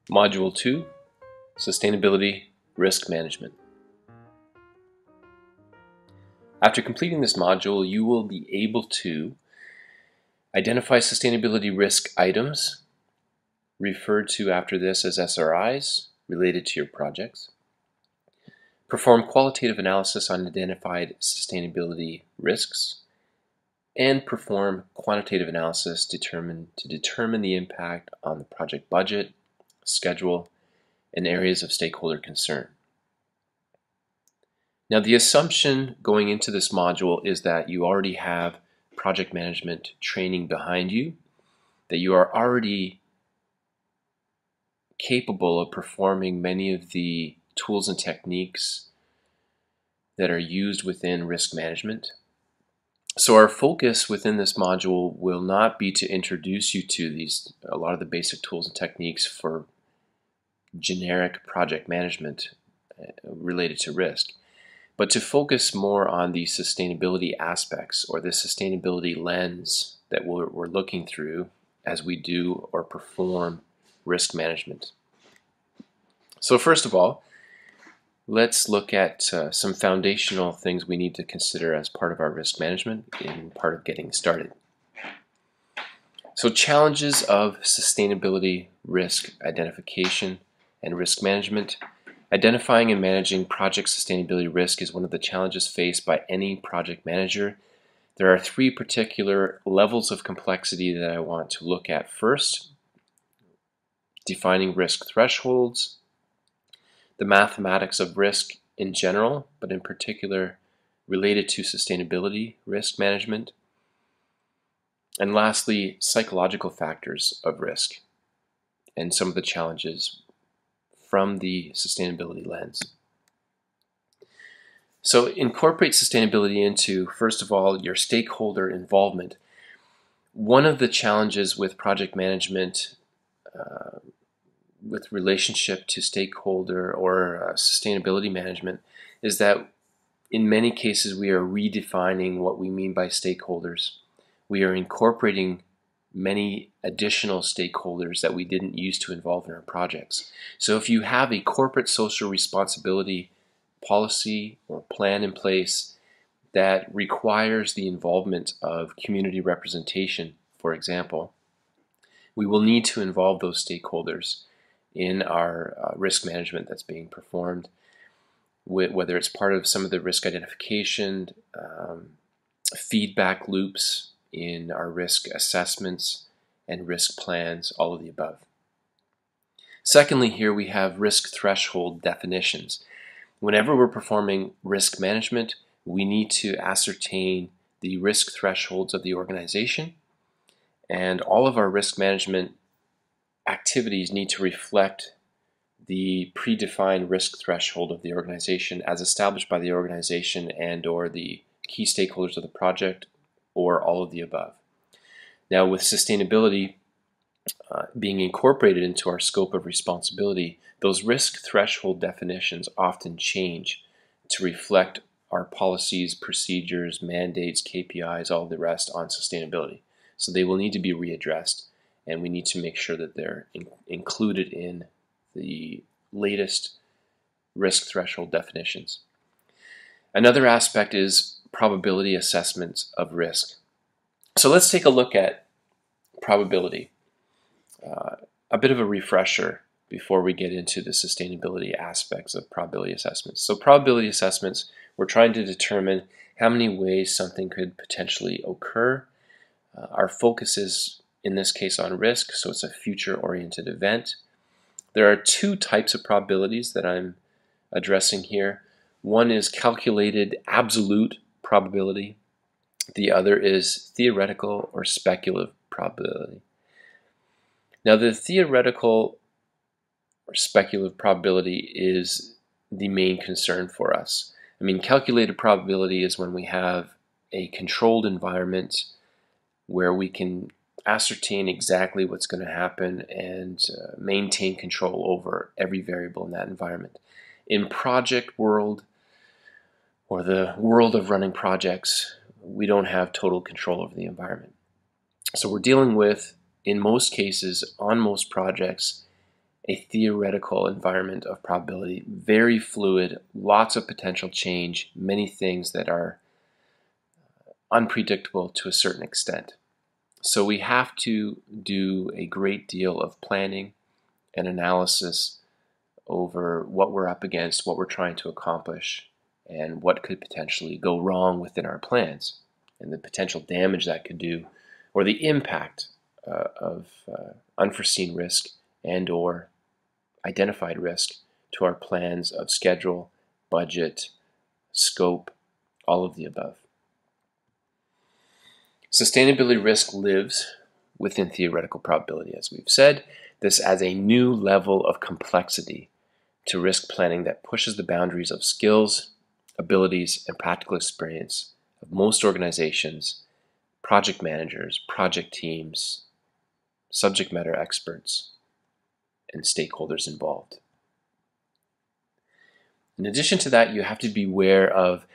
Module 2, Sustainability Risk Management. After completing this module, you will be able to identify sustainability risk items, referred to after this as SRIs, related to your projects, perform qualitative analysis on identified sustainability risks, and perform quantitative analysis to determine the impact on the project budget, schedule, and areas of stakeholder concern. Now, the assumption going into this module is that you already have project management training behind you, that you are already capable of performing many of the tools and techniques that are used within risk management. So our focus within this module will not be to introduce you to a lot of the basic tools and techniques for generic project management related to risk, but to focus more on the sustainability aspects or the sustainability lens that we're looking through as we do or perform risk management. So first of all, let's look at some foundational things we need to consider as part of our risk management in part of getting started. So challenges of sustainability risk identification and risk management. Identifying and managing project sustainability risk is one of the challenges faced by any project manager. There are three particular levels of complexity that I want to look at first: defining risk thresholds, the mathematics of risk in general, but in particular related to sustainability risk management, and lastly, psychological factors of risk and some of the challenges from the sustainability lens. So incorporate sustainability into, first of all, your stakeholder involvement. One of the challenges with project management with relationship to stakeholder or sustainability management is that in many cases we are redefining what we mean by stakeholders. We are incorporating many additional stakeholders that we didn't use to involve in our projects. So if you have a corporate social responsibility policy or plan in place that requires the involvement of community representation, for example, we will need to involve those stakeholders in our risk management that's being performed, whether it's part of some of the risk identification, feedback loops in our risk assessments and risk plans, all of the above. Secondly, here we have risk threshold definitions. Whenever we're performing risk management, we need to ascertain the risk thresholds of the organization, and all of our risk management activities need to reflect the predefined risk threshold of the organization as established by the organization and or the key stakeholders of the project, or all of the above. Now, with sustainability being incorporated into our scope of responsibility, those risk threshold definitions often change to reflect our policies, procedures, mandates, KPIs, all the rest on sustainability. So they will need to be readdressed, and we need to make sure that they're included in the latest risk threshold definitions. Another aspect is probability assessments of risk. So let's take a look at probability. A bit of a refresher before we get into the sustainability aspects of probability assessments. So probability assessments, we're trying to determine how many ways something could potentially occur. Our focus is in this case on risk, so it's a future-oriented event. There are two types of probabilities that I'm addressing here. One is calculated absolute probability. The other is theoretical or speculative probability. Now, the theoretical or speculative probability is the main concern for us. I mean, calculated probability is when we have a controlled environment where we can ascertain exactly what's going to happen and maintain control over every variable in that environment. In project world, or the world of running projects, we don't have total control over the environment. So we're dealing with, in most cases, on most projects, a theoretical environment of probability, very fluid, lots of potential change, many things that are unpredictable to a certain extent. So we have to do a great deal of planning and analysis over what we're up against, what we're trying to accomplish, and what could potentially go wrong within our plans, and the potential damage that could do, or the impact of unforeseen risk and or identified risk to our plans of schedule, budget, scope, all of the above. Sustainability risk lives within theoretical probability, as we've said. This adds a new level of complexity to risk planning that pushes the boundaries of skills, abilities, and practical experience of most organizations, project managers, project teams, subject matter experts, and stakeholders involved. In addition to that, you have to be aware of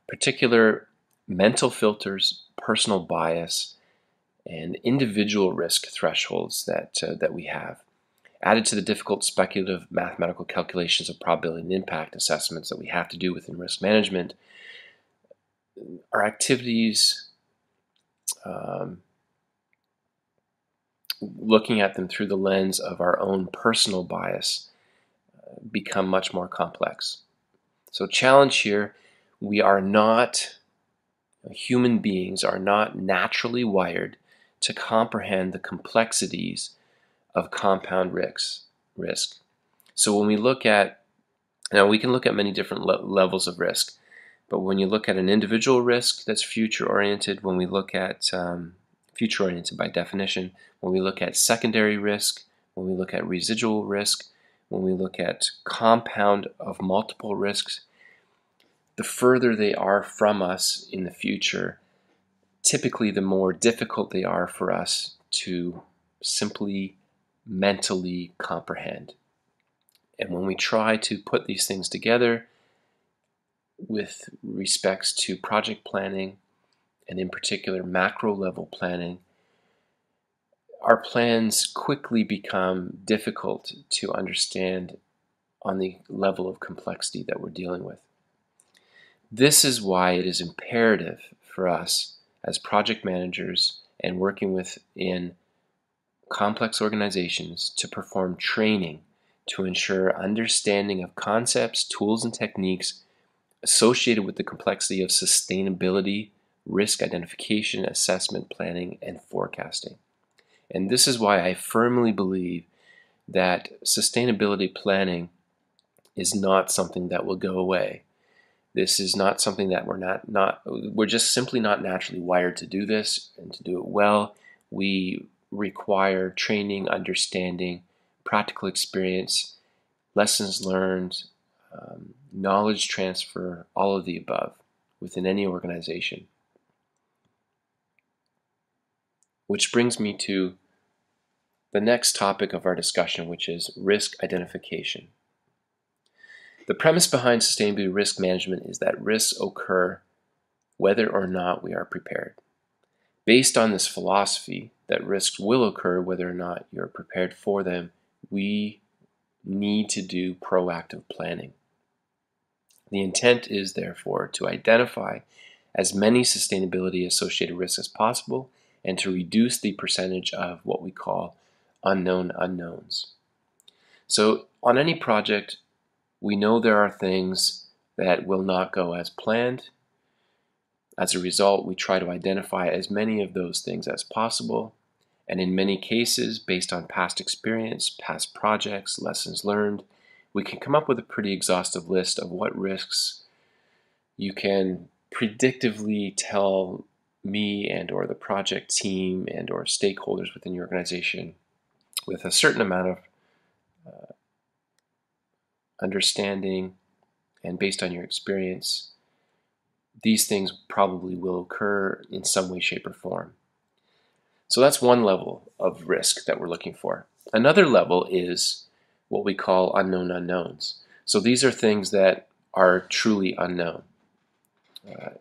particular mental filters, personal bias, and individual risk thresholds that we have. Added to the difficult speculative mathematical calculations of probability and impact assessments that we have to do within risk management, our activities, looking at them through the lens of our own personal bias, become much more complex. So challenge here, human beings are not naturally wired to comprehend the complexities of compound risk. So when we look at, now we can look at many different levels of risk, but when you look at an individual risk that's future-oriented, when we look at future-oriented by definition, when we look at secondary risk, when we look at residual risk, when we look at compound of multiple risks, the further they are from us in the future, typically the more difficult they are for us to simply mentally comprehend. And when we try to put these things together with respects to project planning, and in particular macro level planning, our plans quickly become difficult to understand on the level of complexity that we're dealing with. This is why it is imperative for us as project managers and working within complex organizations to perform training to ensure understanding of concepts, tools, and techniques associated with the complexity of sustainability, risk identification, assessment, planning, and forecasting. And this is why I firmly believe that sustainability planning is not something that will go away. This is not something that we're just simply not naturally wired to do this and to do it well. We require training, understanding, practical experience, lessons learned, knowledge transfer, all of the above within any organization. Which brings me to the next topic of our discussion, which is risk identification. The premise behind sustainability risk management is that risks occur whether or not we are prepared. Based on this philosophy that risks will occur whether or not you're prepared for them, we need to do proactive planning. The intent is therefore to identify as many sustainability associated risks as possible and to reduce the percentage of what we call unknown unknowns. So on any project, we know there are things that will not go as planned. As a result, we try to identify as many of those things as possible. And in many cases, based on past experience, past projects, lessons learned, we can come up with a pretty exhaustive list of what risks you can predictively tell me and or the project team and or stakeholders within your organization with a certain amount of understanding and based on your experience, these things probably will occur in some way, shape, or form. So that's one level of risk that we're looking for. Another level is what we call unknown unknowns. So these are things that are truly unknown.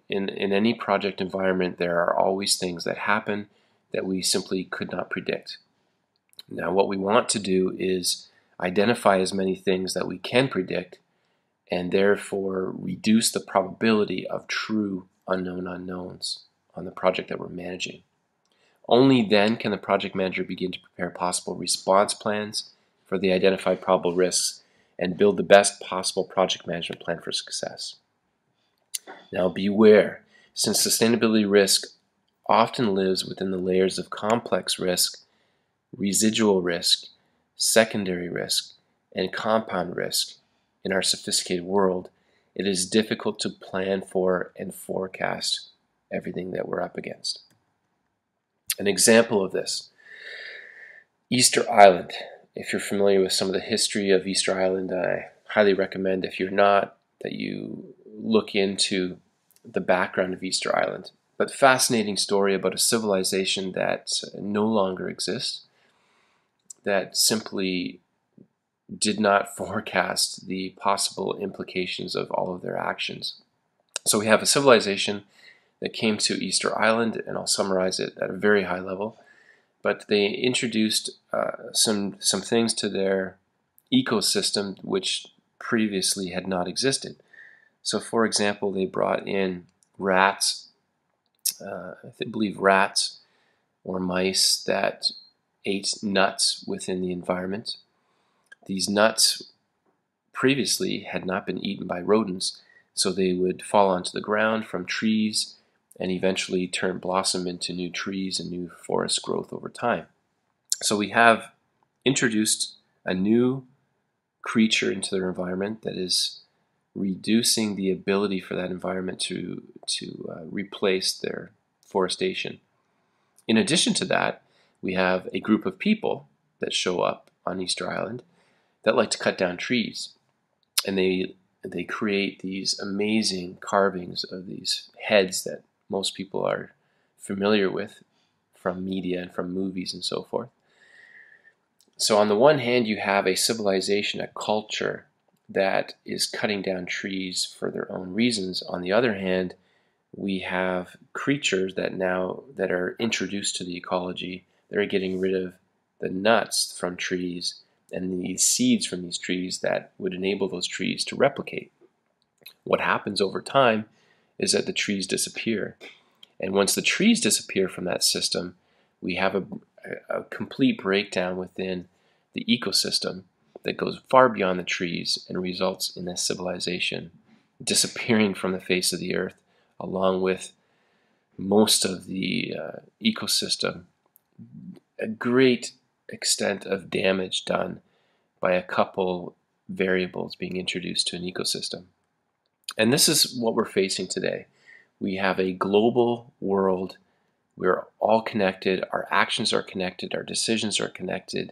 In any project environment, there are always things that happen that we simply could not predict. Now, what we want to do is identify as many things that we can predict, and therefore reduce the probability of true unknown unknowns on the project that we're managing. Only then can the project manager begin to prepare possible response plans for the identified probable risks and build the best possible project management plan for success. Now beware, since sustainability risk often lives within the layers of complex risk, residual risk, secondary risk, and compound risk in our sophisticated world, it is difficult to plan for and forecast everything that we're up against. An example of this, Easter Island. If you're familiar with some of the history of Easter Island, I highly recommend, if you're not, that you look into the background of Easter Island. But fascinating story about a civilization that no longer exists, that simply did not forecast the possible implications of all of their actions. So we have a civilization that came to Easter Island, and I'll summarize it at a very high level, but they introduced some things to their ecosystem which previously had not existed. So for example, they brought in rats, I believe rats or mice that ate nuts within the environment. These nuts previously had not been eaten by rodents, so they would fall onto the ground from trees and eventually blossom into new trees and new forest growth over time. So we have introduced a new creature into their environment that is reducing the ability for that environment to replace their forestation. In addition to that, we have a group of people that show up on Easter Island that like to cut down trees, and they create these amazing carvings of these heads that most people are familiar with from media and from movies and so forth. So on the one hand, you have a civilization, a culture that is cutting down trees for their own reasons. On the other hand, we have creatures that are introduced to the ecology. They're getting rid of the nuts from trees and the seeds from these trees that would enable those trees to replicate. What happens over time is that the trees disappear. And once the trees disappear from that system, we have a complete breakdown within the ecosystem that goes far beyond the trees and results in this civilization disappearing from the face of the earth, along with most of the ecosystem. A great extent of damage done by a couple variables being introduced to an ecosystem. And this is what we're facing today. We have a global world. We're all connected. Our actions are connected. Our decisions are connected.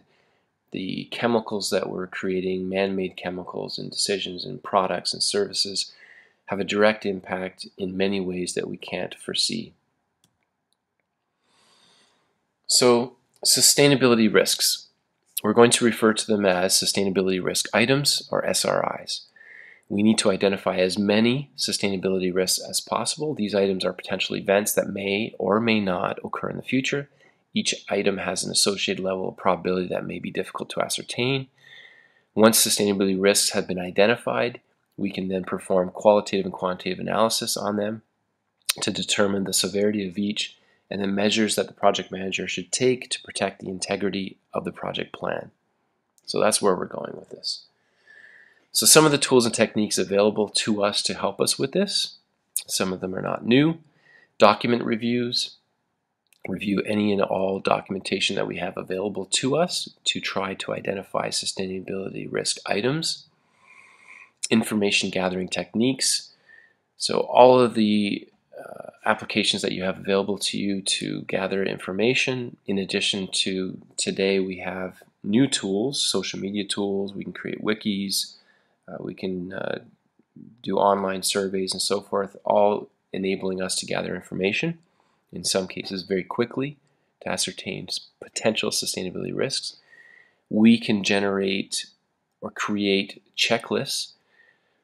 The chemicals that we're creating, man-made chemicals and decisions and products and services, have a direct impact in many ways that we can't foresee. So, sustainability risks. We're going to refer to them as sustainability risk items, or SRIs. We need to identify as many sustainability risks as possible. These items are potential events that may or may not occur in the future. Each item has an associated level of probability that may be difficult to ascertain. Once sustainability risks have been identified, we can then perform qualitative and quantitative analysis on them to determine the severity of each and the measures that the project manager should take to protect the integrity of the project plan. So that's where we're going with this. So some of the tools and techniques available to us to help us with this, some of them are not new. Document reviews. Review any and all documentation that we have available to us to try to identify sustainability risk items. Information gathering techniques. So all of the applications that you have available to you to gather information. In addition to today, we have new tools, social media tools. We can create wikis. We can do online surveys and so forth, all enabling us to gather information, in some cases very quickly, to ascertain potential sustainability risks. We can generate or create checklists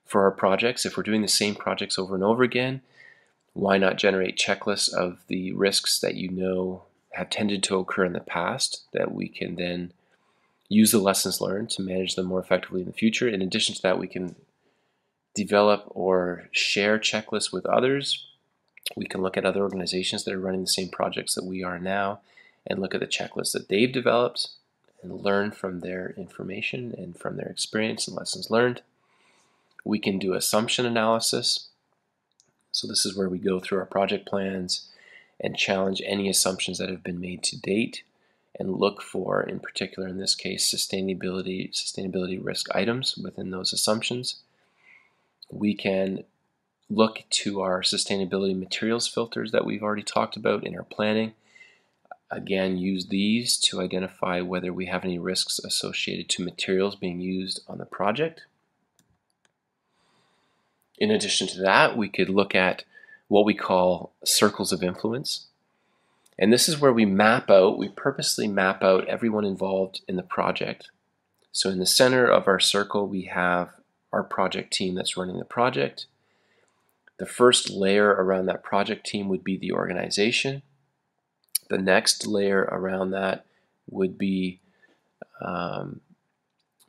for our projects. If we're doing the same projects over and over again, why not generate checklists of the risks that you know have tended to occur in the past that we can then use the lessons learned to manage them more effectively in the future. In addition to that, we can develop or share checklists with others. We can look at other organizations that are running the same projects that we are now and look at the checklists that they've developed and learn from their information and from their experience and lessons learned. We can do assumption analysis. So this is where we go through our project plans and challenge any assumptions that have been made to date and look for, in particular in this case, sustainability risk items within those assumptions. We can look to our sustainability materials filters that we've already talked about in our planning. Again, use these to identify whether we have any risks associated to materials being used on the project. In addition to that, we could look at what we call circles of influence. And this is where we purposely map out everyone involved in the project. So in the center of our circle, we have our project team that's running the project. The first layer around that project team would be the organization. The next layer around that would be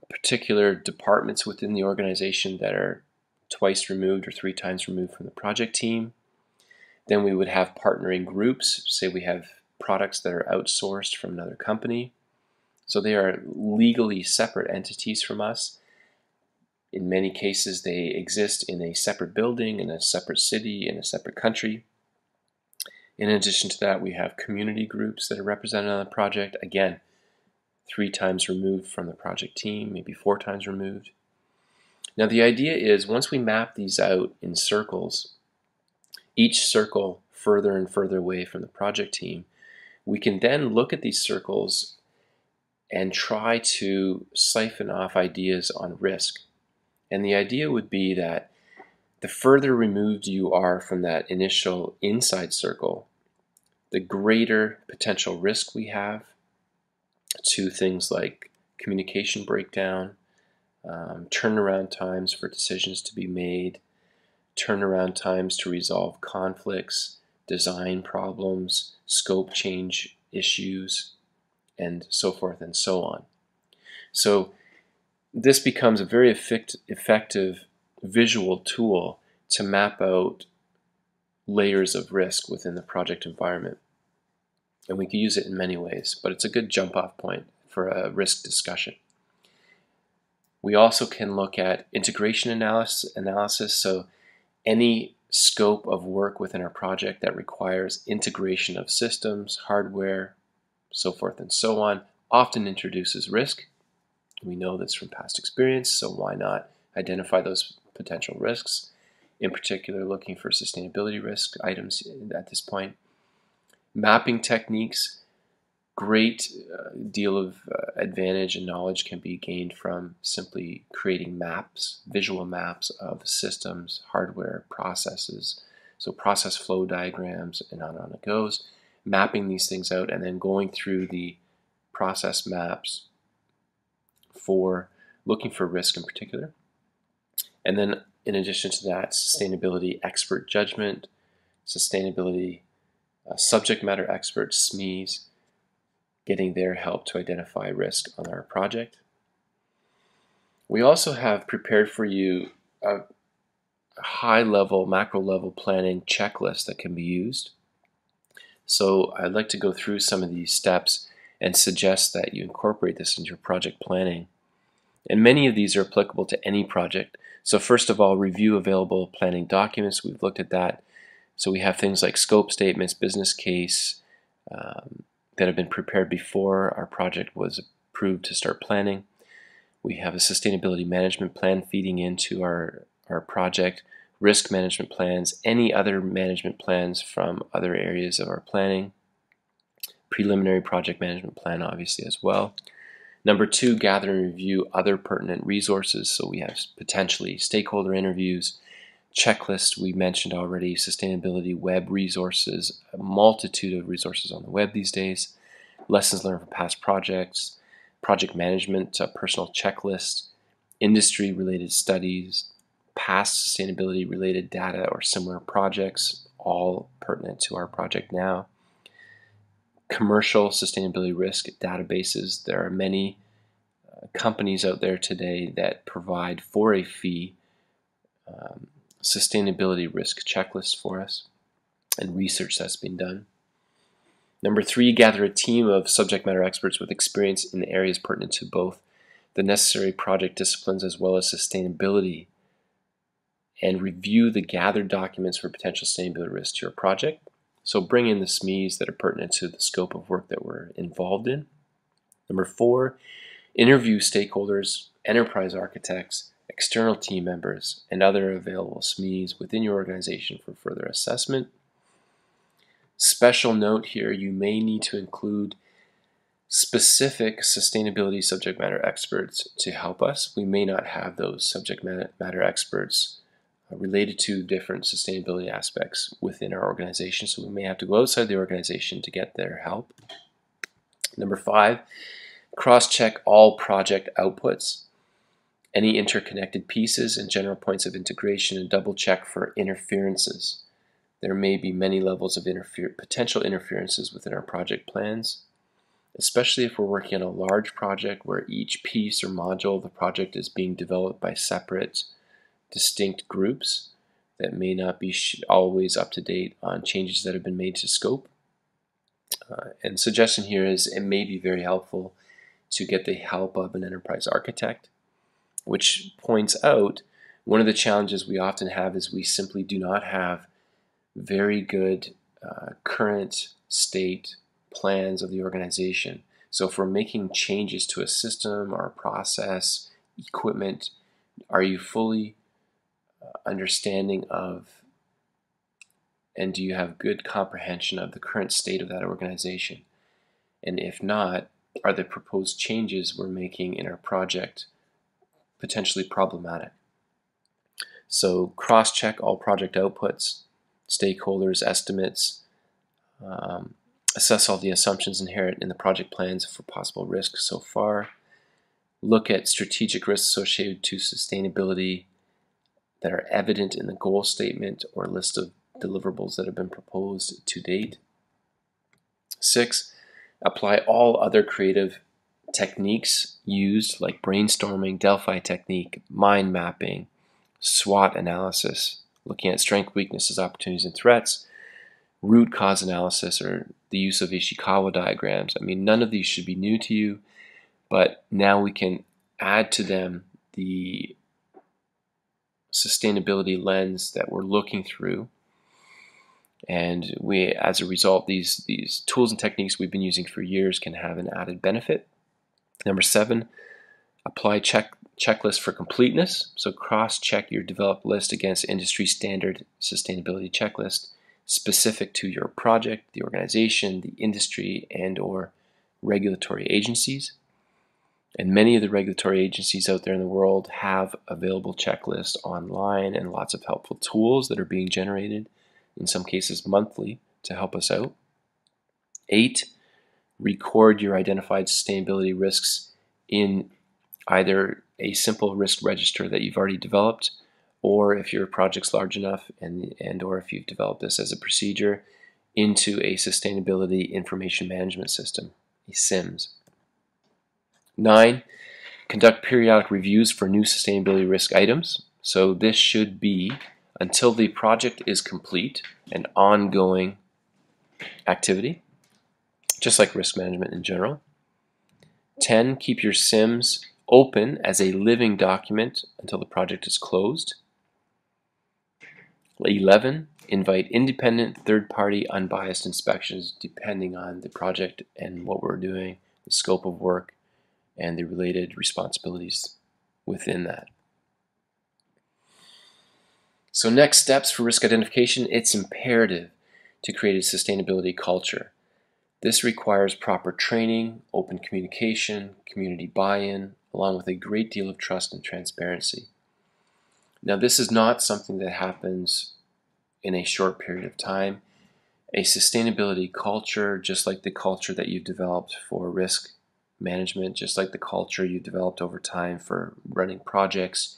particular departments within the organization that are twice removed or 3 times removed from the project team. Then we would have partnering groups. Say we have products that are outsourced from another company. So they are legally separate entities from us. In many cases, they exist in a separate building, in a separate city, in a separate country. In addition to that, we have community groups that are represented on the project. Again, 3 times removed from the project team, maybe 4 times removed. Now the idea is once we map these out in circles, each circle further and further away from the project team, we can then look at these circles and try to siphon off ideas on risk. And the idea would be that the further removed you are from that initial inside circle, the greater potential risk we have to things like communication breakdown, turnaround times for decisions to be made, turnaround times to resolve conflicts, design problems, scope change issues, and so forth and so on. So this becomes a very effective visual tool to map out layers of risk within the project environment. And we can use it in many ways, but it's a good jump-off point for a risk discussion. We also can look at integration analysis. So any scope of work within our project that requires integration of systems, hardware, so forth and so on, often introduces risk. We know this from past experience, so why not identify those potential risks, in particular looking for sustainability risk items at this point. Mapping techniques, great deal of advantage and knowledge can be gained from simply creating maps, visual maps of systems, hardware, processes, so process flow diagrams, and on it goes. Mapping these things out and then going through the process maps for looking for risk in particular. And then in addition to that, sustainability expert judgment, sustainability subject matter experts, SMEs, getting their help to identify risk on our project. We also have prepared for you a high-level, macro-level planning checklist that can be used. So I'd like to go through some of these steps and suggest that you incorporate this into your project planning. And many of these are applicable to any project. So first of all, review available planning documents. We've looked at that. So we have things like scope statements, business case, that have been prepared before our project was approved to start planning. We have a sustainability management plan feeding into our project, risk management plans, any other management plans from other areas of our planning, preliminary project management plan obviously as well. Number 2, gather and review other pertinent resources. So we have potentially stakeholder interviews, checklist we mentioned already, sustainability web resources, a multitude of resources on the web these days, lessons learned from past projects, project management, personal checklists, industry related studies, past sustainability related data or similar projects, all pertinent to our project now. Commercial sustainability risk databases, there are many companies out there today that provide for a fee sustainability risk checklists for us and research that's been done. Number 3, gather a team of subject matter experts with experience in areas pertinent to both the necessary project disciplines as well as sustainability, and review the gathered documents for potential sustainability risks to your project. So bring in the SMEs that are pertinent to the scope of work that we're involved in. Number 4, interview stakeholders, enterprise architects, external team members, and other available SMEs within your organization for further assessment. Special note here, you may need to include specific sustainability subject matter experts to help us. We may not have those subject matter experts related to different sustainability aspects within our organization, so we may have to go outside the organization to get their help. Number 5, cross-check all project outputs, any interconnected pieces and general points of integration, and double-check for interferences. There may be many levels of potential interferences within our project plans, especially if we're working on a large project where each piece or module of the project is being developed by separate, distinct groups that may not be always up to date on changes that have been made to scope. And suggestion here is it may be very helpful to get the help of an enterprise architect, which points out one of the challenges we often have is we simply do not have very good current state plans of the organization. So if we're making changes to a system or a process, equipment, are you fully understanding of and do you have good comprehension of the current state of that organization? And if not, are the proposed changes we're making in our project potentially problematic? So cross-check all project outputs, stakeholders, estimates, assess all the assumptions inherent in the project plans for possible risks so far, look at strategic risks associated to sustainability that are evident in the goal statement or list of deliverables that have been proposed to date. 6, apply all other creative techniques used like brainstorming, Delphi technique, mind mapping, SWOT analysis, looking at strengths, weaknesses, opportunities, and threats, root cause analysis, or the use of Ishikawa diagrams. I mean, none of these should be new to you, but now we can add to them the sustainability lens that we're looking through. And we, as a result, these tools and techniques we've been using for years can have an added benefit. Number 7, apply checklist for completeness. So cross-check your developed list against industry standard sustainability checklist specific to your project, the organization, the industry, and or regulatory agencies. And many of the regulatory agencies out there in the world have available checklists online and lots of helpful tools that are being generated, in some cases monthly, to help us out. 8, record your identified sustainability risks in either a simple risk register that you've already developed, or if your project's large enough and or if you've developed this as a procedure, into a sustainability information management system, a SIMS. 9, conduct periodic reviews for new sustainability risk items. So this should be, until the project is complete, an ongoing activity, just like risk management in general. 10, keep your SIMS open as a living document until the project is closed. 11, invite independent, third-party, unbiased inspections depending on the project and what we're doing, the scope of work, and the related responsibilities within that. So next steps for risk identification, it's imperative to create a sustainability culture. This requires proper training, open communication, community buy-in, along with a great deal of trust and transparency. Now, this is not something that happens in a short period of time. A sustainability culture, just like the culture that you've developed for risk management, just like the culture you've developed over time for running projects,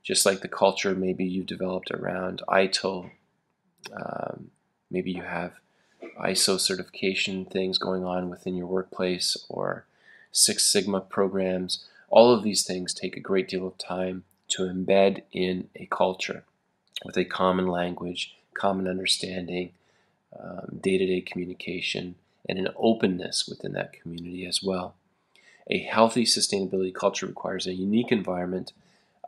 just like the culture maybe you've developed around ITIL, maybe you have ISO certification things going on within your workplace or Six Sigma programs. All of these things take a great deal of time to embed in a culture with a common language, common understanding, day-to-day communication, and an openness within that community as well. A healthy sustainability culture requires a unique environment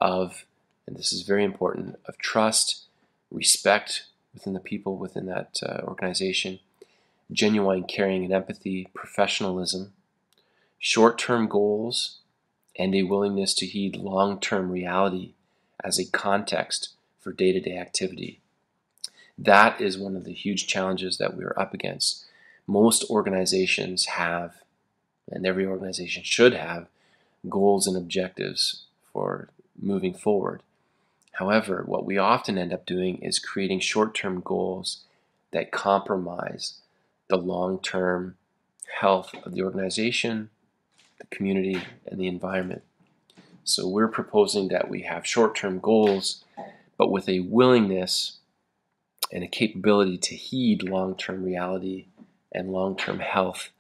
of, and this is very important, of trust, respect within the people within that organization, genuine caring and empathy, professionalism, short-term goals, and a willingness to heed long-term reality as a context for day-to-day activity. That is one of the huge challenges that we are up against. Most organizations have, and every organization should have, goals and objectives for moving forward. However, what we often end up doing is creating short-term goals that compromise the long-term health of the organization, the community, and the environment. So we're proposing that we have short-term goals, but with a willingness and a capability to heed long-term reality and long-term health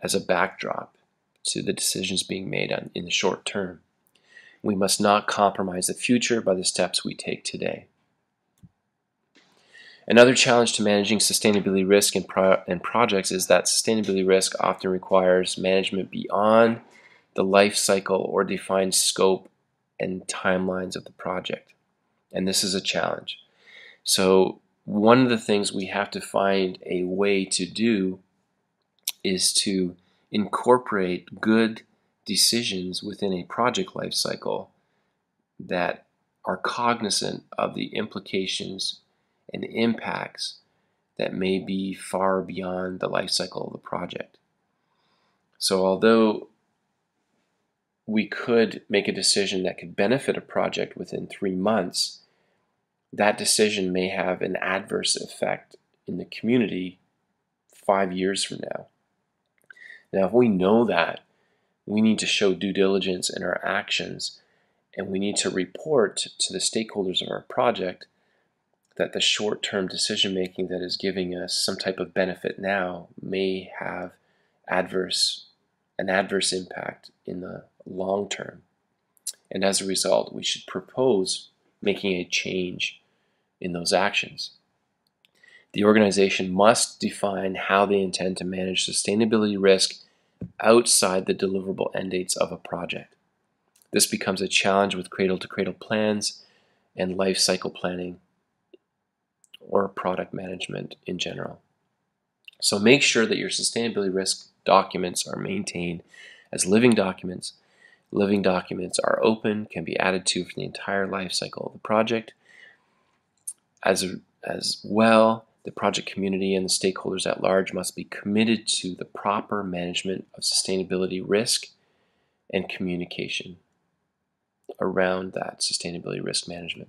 as a backdrop to the decisions being made in the short term. We must not compromise the future by the steps we take today. Another challenge to managing sustainability risk in projects is that sustainability risk often requires management beyond the life cycle or defined scope and timelines of the project. And this is a challenge. So one of the things we have to find a way to do is to incorporate good decisions within a project life cycle that are cognizant of the implications and impacts that may be far beyond the life cycle of the project. So although we could make a decision that could benefit a project within 3 months, that decision may have an adverse effect in the community 5 years from now. Now, if we know that, we need to show due diligence in our actions, and we need to report to the stakeholders of our project that the short-term decision-making that is giving us some type of benefit now may have an adverse impact in the long term. And as a result, we should propose making a change in those actions. The organization must define how they intend to manage sustainability risk outside the deliverable end dates of a project. This becomes a challenge with cradle-to-cradle plans and life cycle planning or product management in general. So make sure that your sustainability risk documents are maintained as living documents. Living documents are open, can be added to for the entire life cycle of the project. As well, the project community and the stakeholders at large must be committed to the proper management of sustainability risk and communication around that sustainability risk management.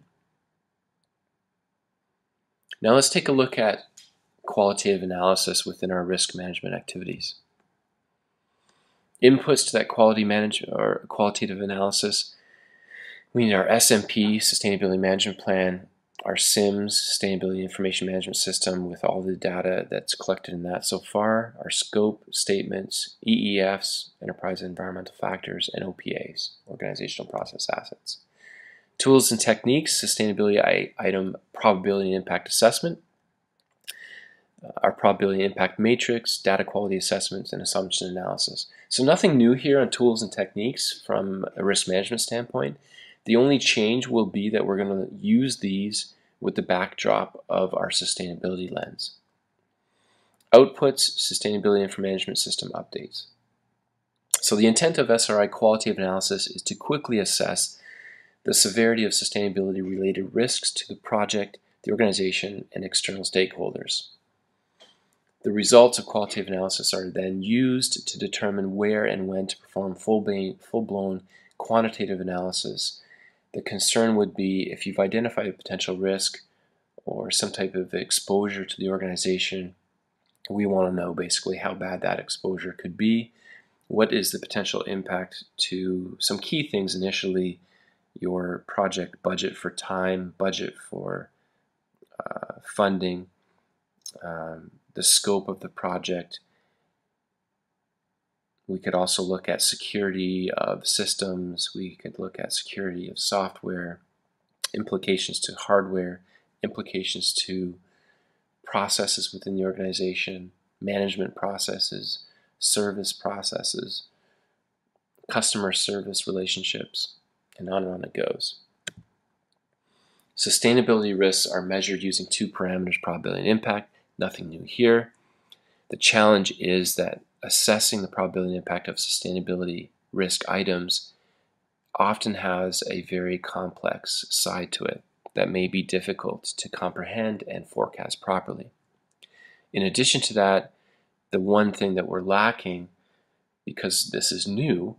Now let's take a look at qualitative analysis within our risk management activities. Inputs to that qualitative analysis, we need our SMP, Sustainability Management Plan, our SIMS, Sustainability Information Management System, with all the data that's collected in that so far, our scope statements, EEFs, Enterprise Environmental Factors, and OPAs, Organizational Process Assets. Tools and techniques, Sustainability Item Probability and Impact Assessment, our Probability and Impact Matrix, Data Quality Assessments, and Assumption Analysis. So nothing new here on tools and techniques from a risk management standpoint. The only change will be that we're going to use these with the backdrop of our sustainability lens. Outputs, Sustainability Information Management System updates. So the intent of SRI qualitative analysis is to quickly assess the severity of sustainability-related risks to the project, the organization, and external stakeholders. The results of qualitative analysis are then used to determine where and when to perform full-blown quantitative analysis. The concern would be if you've identified a potential risk or some type of exposure to the organization, we want to know basically how bad that exposure could be. What is the potential impact to some key things initially, your project budget for time, budget for funding, the scope of the project, We could also look at security of systems. We could look at security of software, implications to hardware, implications to processes within the organization, management processes, service processes, customer service relationships, and on it goes. Sustainability risks are measured using two parameters, probability and impact. Nothing new here. The challenge is that assessing the probability and impact of sustainability risk items often has a very complex side to it that may be difficult to comprehend and forecast properly. In addition to that, the one thing that we're lacking, because this is new,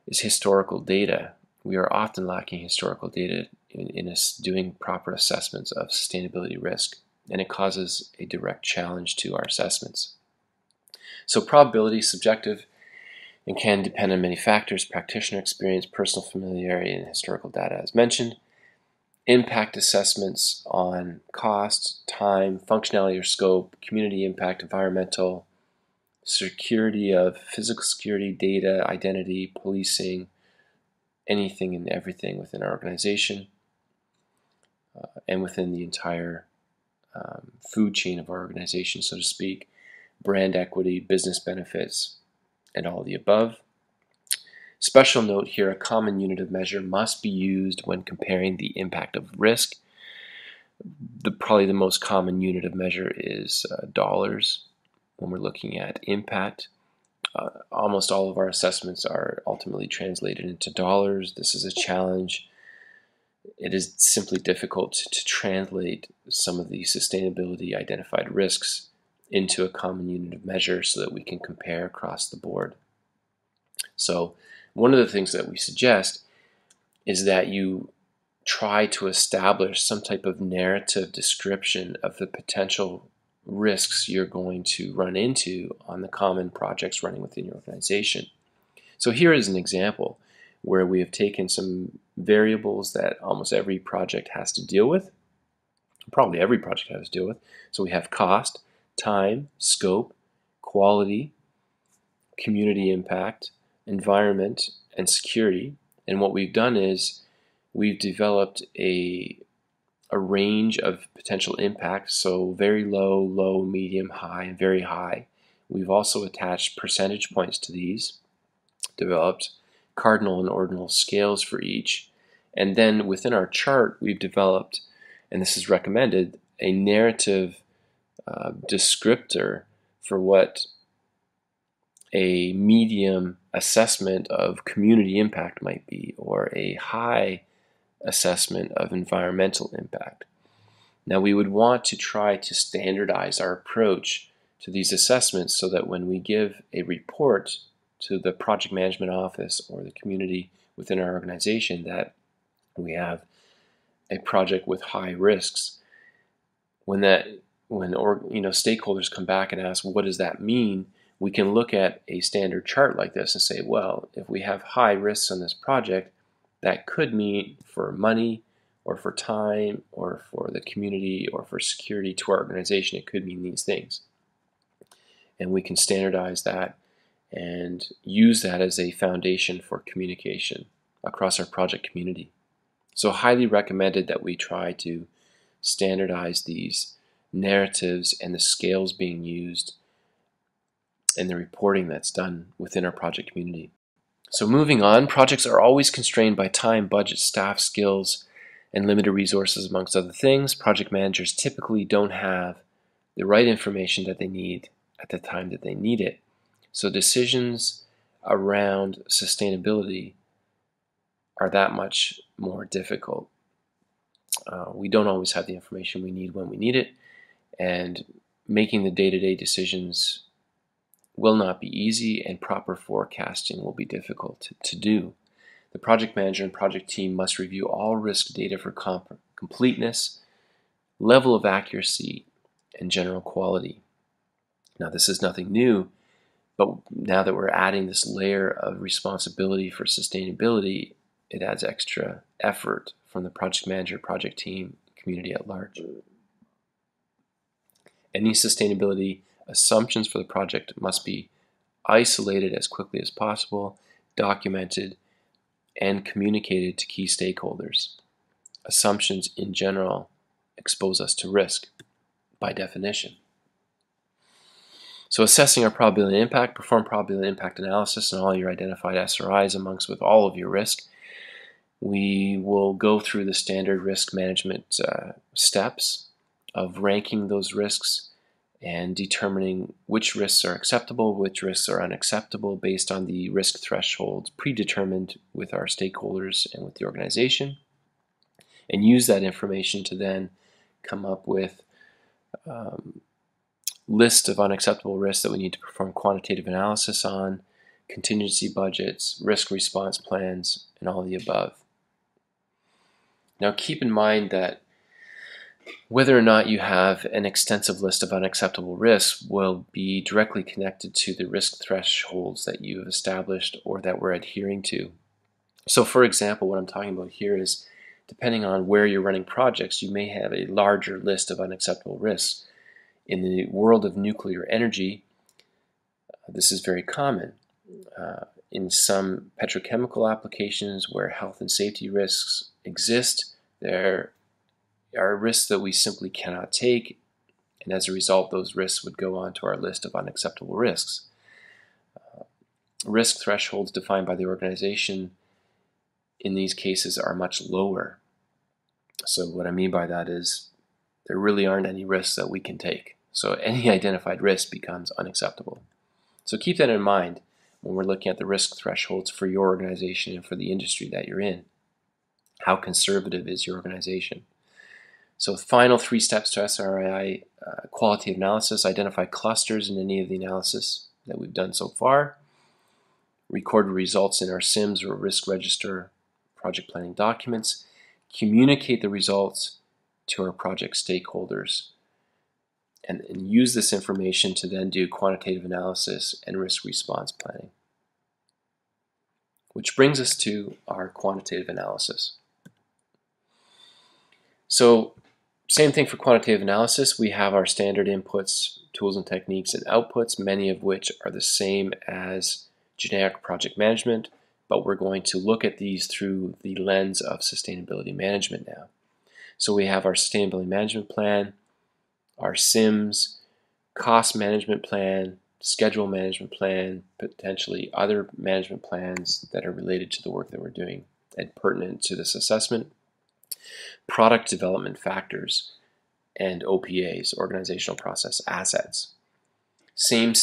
is historical data. We are often lacking historical data in doing proper assessments of sustainability risk, and it causes a direct challenge to our assessments. So probability is subjective and can depend on many factors: practitioner experience, personal familiarity, and historical data as mentioned. Impact assessments on cost, time, functionality or scope, community impact, environmental, security of physical security, data, identity, policing, anything and everything within our organization and within the entire food chain of our organization, so to speak, brand equity, business benefits, and all of the above. Special note here, a common unit of measure must be used when comparing the impact of risk. Probably the most common unit of measure is dollars when we're looking at impact. Almost all of our assessments are ultimately translated into dollars. This is a challenge. It is simply difficult to translate some of the sustainability identified risks into a common unit of measure so that we can compare across the board. So one of the things that we suggest is that you try to establish some type of narrative description of the potential risks you're going to run into on the common projects running within your organization. So here is an example where we have taken some variables that almost every project has to deal with. Probably every project has to deal with. So we have cost, time, scope, quality, community impact, environment, and security. And what we've done is we've developed a range of potential impacts, so very low, low, medium, high, and very high. We've also attached percentage points to these, developed cardinal and ordinal scales for each, and then within our chart we've developed, and this is recommended, a narrative descriptor for what a medium assessment of community impact might be, or a high assessment of environmental impact. Now we would want to try to standardize our approach to these assessments so that when we give a report to the project management office or the community within our organization that we have a project with high risks, when stakeholders come back and ask, what does that mean? We can look at a standard chart like this and say, well, if we have high risks on this project, that could mean for money or for time or for the community or for security to our organization, it could mean these things. And we can standardize that and use that as a foundation for communication across our project community. So highly recommended that we try to standardize these narratives and the scales being used and the reporting that's done within our project community. So moving on, projects are always constrained by time, budget, staff, skills, and limited resources, amongst other things. Project managers typically don't have the right information that they need at the time that they need it. So decisions around sustainability are that much more difficult. We don't always have the information we need when we need it, and making the day-to-day decisions will not be easy, and proper forecasting will be difficult to do. The project manager and project team must review all risk data for completeness, level of accuracy, and general quality. Now, this is nothing new, but now that we're adding this layer of responsibility for sustainability, it adds extra effort from the project manager, project team, community at large. Any sustainability assumptions for the project must be isolated as quickly as possible, documented, and communicated to key stakeholders. Assumptions in general expose us to risk by definition. So assessing our probability and impact, perform probability and impact analysis on all your identified SRIs amongst with all of your risk. We will go through the standard risk management steps of ranking those risks and determining which risks are acceptable, which risks are unacceptable based on the risk thresholds predetermined with our stakeholders and with the organization, and use that information to then come up with list of unacceptable risks that we need to perform quantitative analysis on, contingency budgets, risk response plans, and all of the above. Now keep in mind that whether or not you have an extensive list of unacceptable risks will be directly connected to the risk thresholds that you have established or that we're adhering to. So for example, what I'm talking about here is depending on where you're running projects, you may have a larger list of unacceptable risks. In the world of nuclear energy, this is very common. In some petrochemical applications where health and safety risks exist, there are risks that we simply cannot take, and as a result, those risks would go onto our list of unacceptable risks. Risk thresholds defined by the organization in these cases are much lower. So what I mean by that is there really aren't any risks that we can take. So any identified risk becomes unacceptable. So keep that in mind when we're looking at the risk thresholds for your organization and for the industry that you're in. How conservative is your organization? So final 3 steps to SRI qualitative analysis: identify clusters in any of the analysis that we've done so far, record results in our SIMS or risk register project planning documents, communicate the results to our project stakeholders, and use this information to then do quantitative analysis and risk response planning. Which brings us to our quantitative analysis. So same thing for quantitative analysis. We have our standard inputs, tools and techniques, and outputs, many of which are the same as generic project management, but we're going to look at these through the lens of sustainability management now. So we have our sustainability management plan, our SIMS, cost management plan, schedule management plan, potentially other management plans that are related to the work that we're doing and pertinent to this assessment, product development factors, and OPAs, organizational process assets. Same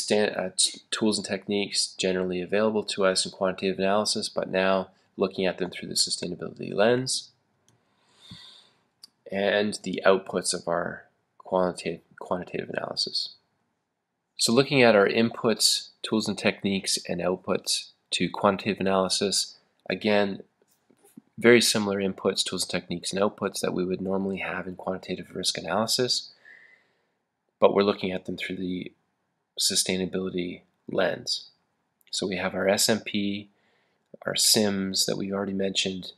tools and techniques generally available to us in quantitative analysis, but now looking at them through the sustainability lens, and the outputs of our quantitative analysis. So looking at our inputs, tools and techniques, and outputs to quantitative analysis, again, very similar inputs, tools, techniques, and outputs that we would normally have in quantitative risk analysis, but we're looking at them through the sustainability lens. So we have our SMP, our SIMS that we already mentioned,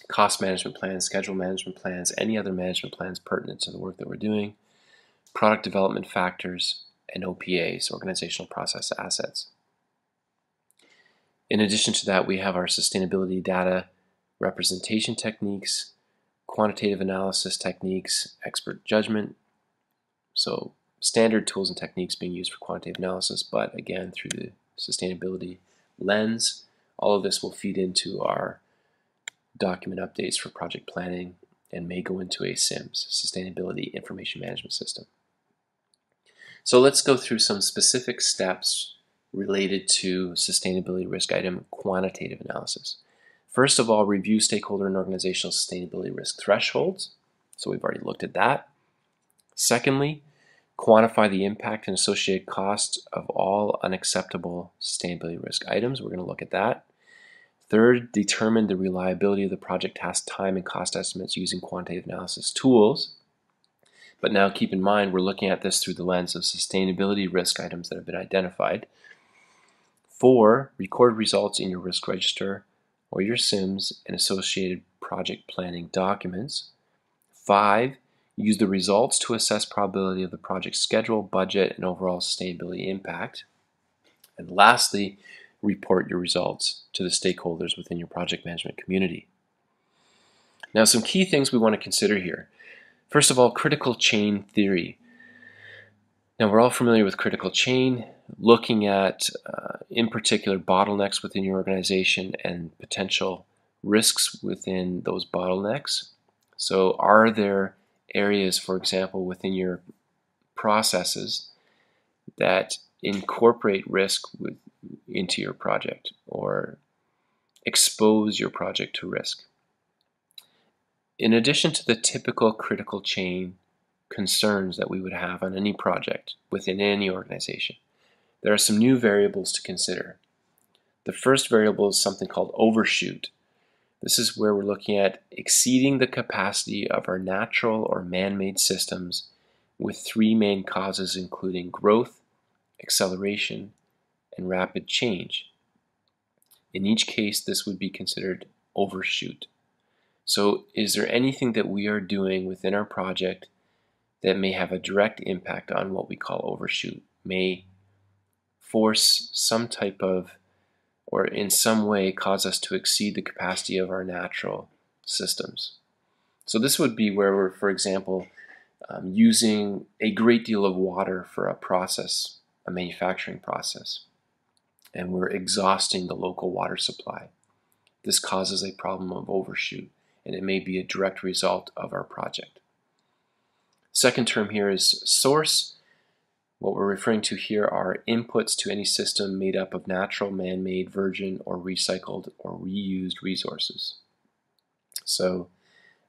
cost management plans, schedule management plans, any other management plans pertinent to the work that we're doing, product development factors, and OPAs, organizational process assets. In addition to that, we have our sustainability data representation techniques, quantitative analysis techniques, expert judgment. So standard tools and techniques being used for quantitative analysis, but again, through the sustainability lens. All of this will feed into our document updates for project planning and may go into a SIMS, Sustainability Information Management System. So let's go through some specific steps related to sustainability risk item quantitative analysis. First of all, review stakeholder and organizational sustainability risk thresholds. So we've already looked at that. Secondly, quantify the impact and associated costs of all unacceptable sustainability risk items. We're going to look at that. Third, determine the reliability of the project task time and cost estimates using quantitative analysis tools. But now keep in mind, we're looking at this through the lens of sustainability risk items that have been identified. 4, record results in your risk register or your SIMS and associated project planning documents. 5, use the results to assess probability of the project schedule, budget, and overall sustainability impact. And lastly, report your results to the stakeholders within your project management community. Now, some key things we want to consider here. First of all, critical chain theory. Now, we're all familiar with critical chain, looking at, in particular, bottlenecks within your organization and potential risks within those bottlenecks. So are there areas, for example, within your processes that incorporate risk into your project or expose your project to risk? In addition to the typical critical chain concerns that we would have on any project within any organization, there are some new variables to consider. The first variable is something called overshoot. This is where we're looking at exceeding the capacity of our natural or man-made systems with three main causes, including growth, acceleration, and rapid change. In each case, this would be considered overshoot. So is there anything that we are doing within our project that may have a direct impact on what we call overshoot, may force some type of, or in some way cause us to exceed the capacity of our natural systems? So this would be where we're, for example, using a great deal of water for a process, a manufacturing process, and we're exhausting the local water supply. This causes a problem of overshoot, and it may be a direct result of our project. Second term here is source. What we're referring to here are inputs to any system made up of natural, man-made, virgin, or recycled or reused resources. So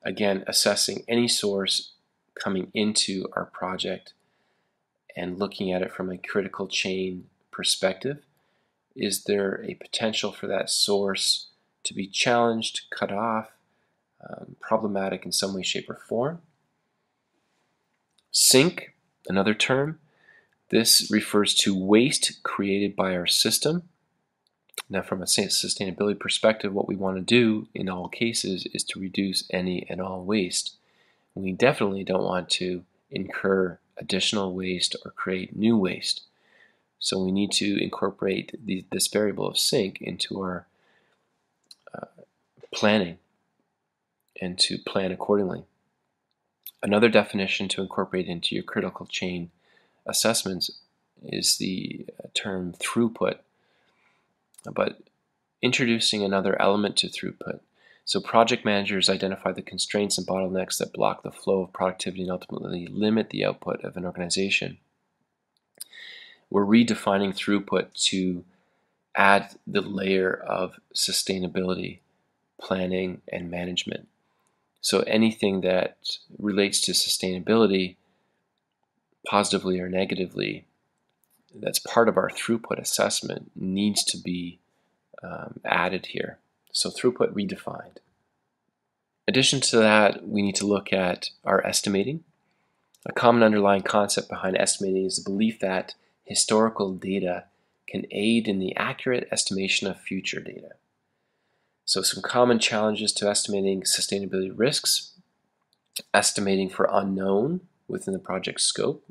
again, assessing any source coming into our project and looking at it from a critical chain perspective. Is there a potential for that source to be challenged, cut off, problematic in some way, shape, or form? Sink, another term. This refers to waste created by our system. Now, from a sustainability perspective, what we want to do in all cases is to reduce any and all waste. We definitely don't want to incur additional waste or create new waste. So we need to incorporate this variable of sink into our planning and to plan accordingly. Another definition to incorporate into your critical chain assessments is the term throughput, but introducing another element to throughput. So project managers identify the constraints and bottlenecks that block the flow of productivity and ultimately limit the output of an organization. We're redefining throughput to add the layer of sustainability, planning, and management. So anything that relates to sustainability, positively or negatively, that's part of our throughput assessment needs to be added here. So throughput redefined. In addition to that, we need to look at our estimating. A common underlying concept behind estimating is the belief that historical data can aid in the accurate estimation of future data. So some common challenges to estimating sustainability risks: estimating for unknown within the project scope.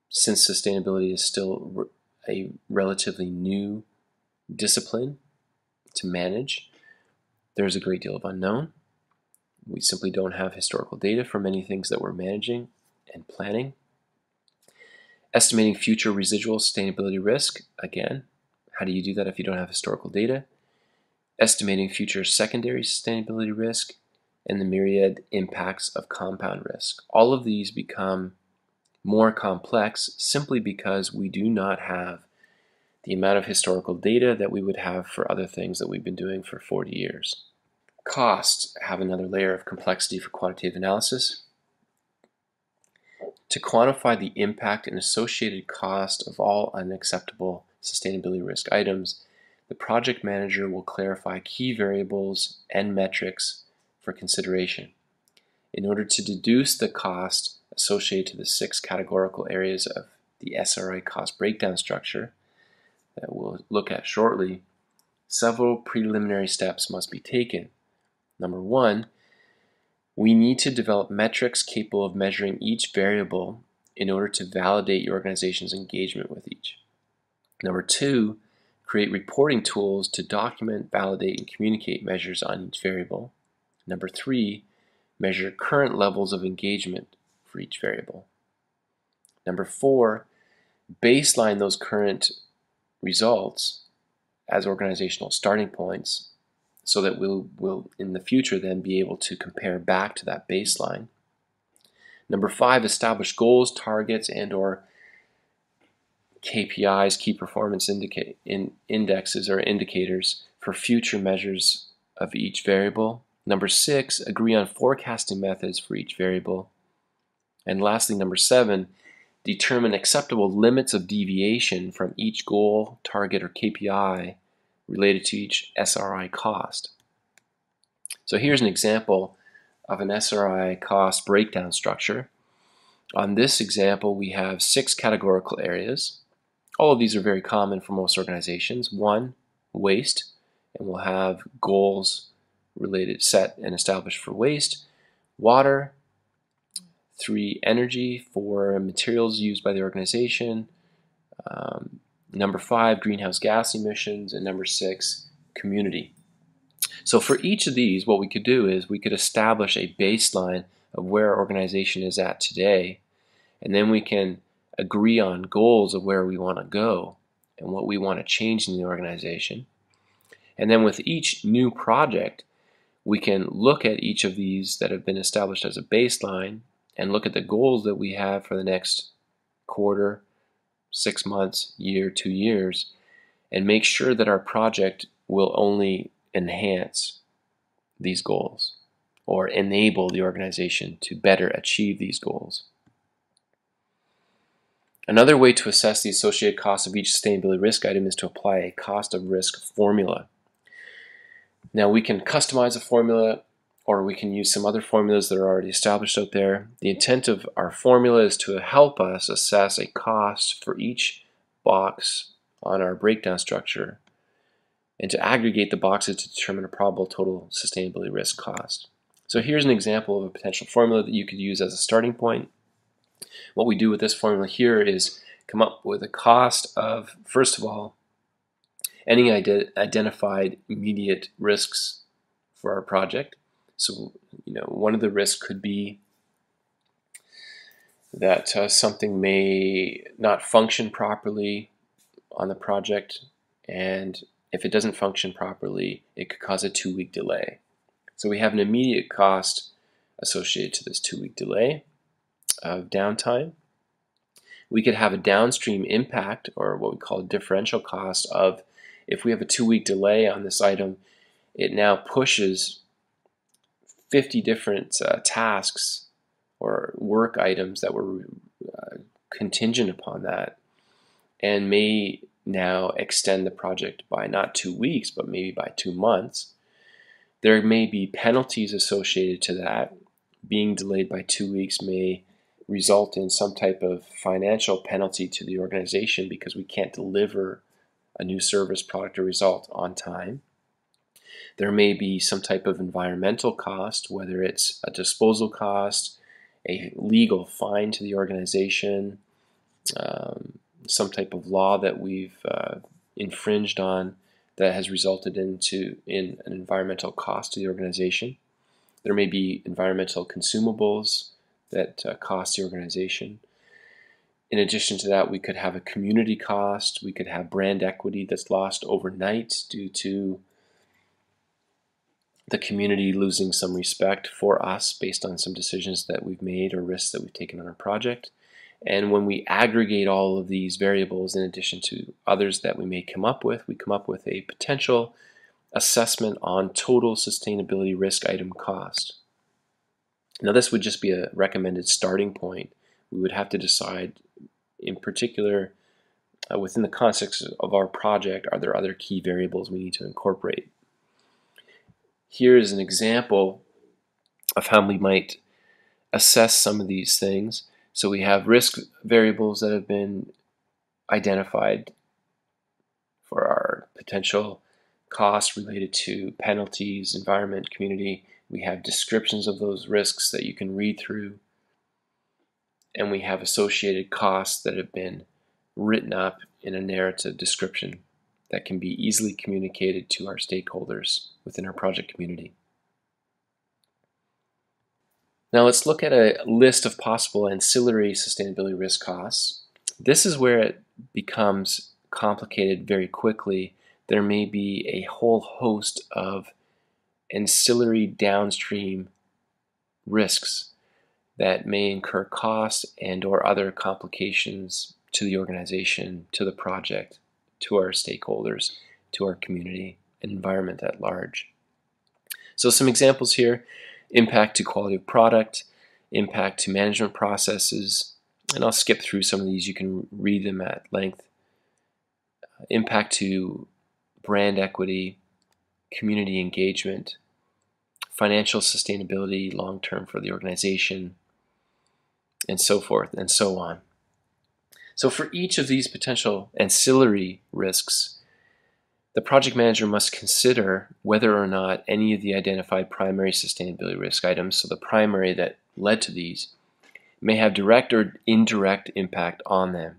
Since sustainability is still a relatively new discipline to manage, there's a great deal of unknown. We simply don't have historical data for many things that we're managing and planning. Estimating future residual sustainability risk. Again, how do you do that if you don't have historical data? Estimating future secondary sustainability risk, and the myriad impacts of compound risk. All of these become more complex simply because we do not have the amount of historical data that we would have for other things that we've been doing for 40 years. Costs have another layer of complexity for quantitative analysis. To quantify the impact and associated cost of all unacceptable sustainability risk items, the project manager will clarify key variables and metrics for consideration. In order to deduce the cost associated to the 6 categorical areas of the SRI cost breakdown structure that we'll look at shortly, several preliminary steps must be taken. Number 1, we need to develop metrics capable of measuring each variable in order to validate your organization's engagement with each. Number 2, create reporting tools to document, validate, and communicate measures on each variable. Number 3, measure current levels of engagement for each variable. Number 4, baseline those current results as organizational starting points so that we'll in the future then be able to compare back to that baseline. Number 5, establish goals, targets, and/or KPIs, key performance indexes or indicators for future measures of each variable. Number 6, agree on forecasting methods for each variable. And lastly, number 7, determine acceptable limits of deviation from each goal, target, or KPI related to each SRI cost. So here's an example of an SRI cost breakdown structure. On this example, we have 6 categorical areas. All of these are very common for most organizations. 1, waste, and we'll have goals related, set, and established for waste. Water. 3, energy, for materials used by the organization. Number 5, greenhouse gas emissions, and number 6, community. So for each of these, what we could do is we could establish a baseline of where our organization is at today, and then we can agree on goals of where we want to go and what we want to change in the organization. And then with each new project, we can look at each of these that have been established as a baseline and look at the goals that we have for the next quarter, 6 months, year, 2 years, and make sure that our project will only enhance these goals or enable the organization to better achieve these goals. Another way to assess the associated cost of each sustainability risk item is to apply a cost of risk formula. Now we can customize a formula, or we can use some other formulas that are already established out there. The intent of our formula is to help us assess a cost for each box on our breakdown structure and to aggregate the boxes to determine a probable total sustainability risk cost. So here's an example of a potential formula that you could use as a starting point. What we do with this formula here is come up with a cost of, first of all, any identified immediate risks for our project. So, one of the risks could be that something may not function properly on the project, and if it doesn't function properly, it could cause a 2-week delay. So we have an immediate cost associated to this 2-week delay of downtime. We could have a downstream impact, or what we call a differential cost, of if we have a 2-week delay on this item, it now pushes 50 different tasks or work items that were contingent upon that, and may now extend the project by not 2 weeks, but maybe by 2 months. There may be penalties associated to that. Being delayed by 2 weeks may result in some type of financial penalty to the organization because we can't deliver a new service, product, or result on time. There may be some type of environmental cost, whether it's a disposal cost, a legal fine to the organization, some type of law that we've infringed on that has resulted in an environmental cost to the organization. There may be environmental consumables that cost the organization. In addition to that, we could have a community cost. We could have brand equity that's lost overnight due to the community losing some respect for us based on some decisions that we've made or risks that we've taken on our project. And when we aggregate all of these variables in addition to others that we may come up with, we come up with a potential assessment on total sustainability risk item cost. Now this would just be a recommended starting point. We would have to decide in particular within the context of our project, are there other key variables we need to incorporate? Here is an example of how we might assess some of these things. So we have risk variables that have been identified for our potential costs related to penalties, environment, community. We have descriptions of those risks that you can read through. And we have associated costs that have been written up in a narrative description that can be easily communicated to our stakeholders within our project community. Now let's look at a list of possible ancillary sustainability risk costs. This is where it becomes complicated very quickly. There may be a whole host of ancillary downstream risks that may incur costs and or other complications to the organization, to the project, to our stakeholders, to our community and environment at large. So some examples here: impact to quality of product, impact to management processes, and I'll skip through some of these, you can read them at length. Impact to brand equity, community engagement, financial sustainability long-term for the organization, and so forth and so on. So for each of these potential ancillary risks, the project manager must consider whether or not any of the identified primary sustainability risk items, so the primary that led to these, may have direct or indirect impact on them.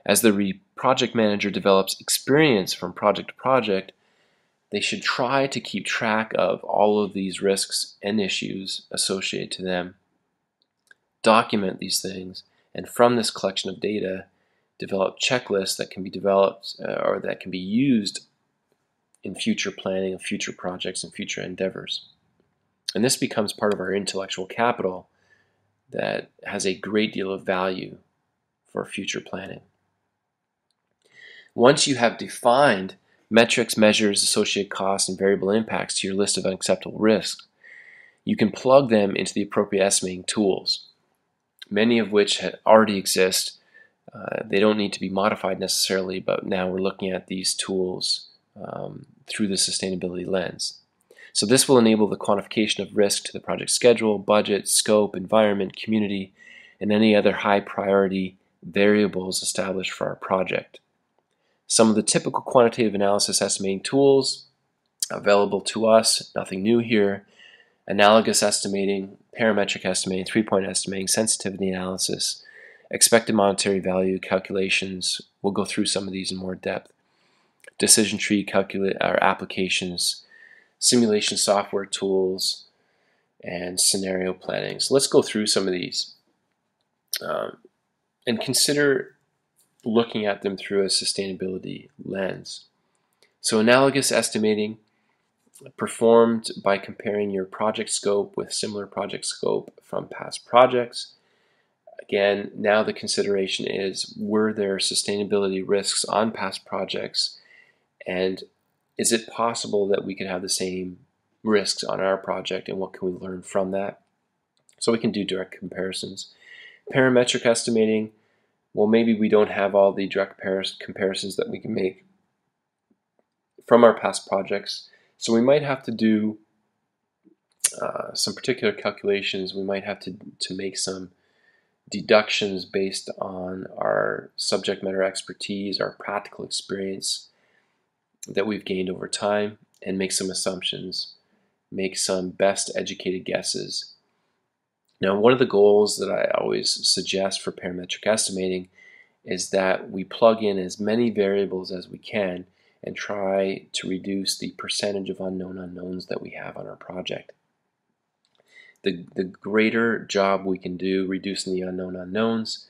As the project manager develops experience from project to project, they should try to keep track of all of these risks and issues associated to them, document these things, and from this collection of data, develop checklists that can be developed or that can be used in future planning of future projects and future endeavors. And this becomes part of our intellectual capital that has a great deal of value for future planning. Once you have defined metrics, measures, associated costs, and variable impacts to your list of unacceptable risks, you can plug them into the appropriate estimating tools, many of which already exist. They don't need to be modified necessarily, but now we're looking at these tools through the sustainability lens. So this will enable the quantification of risk to the project schedule, budget, scope, environment, community, and any other high priority variables established for our project. Some of the typical quantitative analysis estimating tools available to us, nothing new here: analogous estimating, parametric estimating, 3-point estimating, sensitivity analysis, expected monetary value calculations. We'll go through some of these in more depth. Decision tree applications, simulation software tools, and scenario planning. So let's go through some of these and consider looking at them through a sustainability lens. So analogous estimating, performed by comparing your project scope with similar project scope from past projects. Again, now the consideration is, were there sustainability risks on past projects, and is it possible that we could have the same risks on our project, and what can we learn from that? So we can do direct comparisons. Parametric estimating, well, maybe we don't have all the direct comparisons that we can make from our past projects, so we might have to do some particular calculations. We might have to make some deductions based on our subject matter expertise, our practical experience that we've gained over time, and make some assumptions, make some best educated guesses. Now, one of the goals that I always suggest for parametric estimating is that we plug in as many variables as we can and try to reduce the percentage of unknown unknowns that we have on our project. The greater job we can do reducing the unknown unknowns,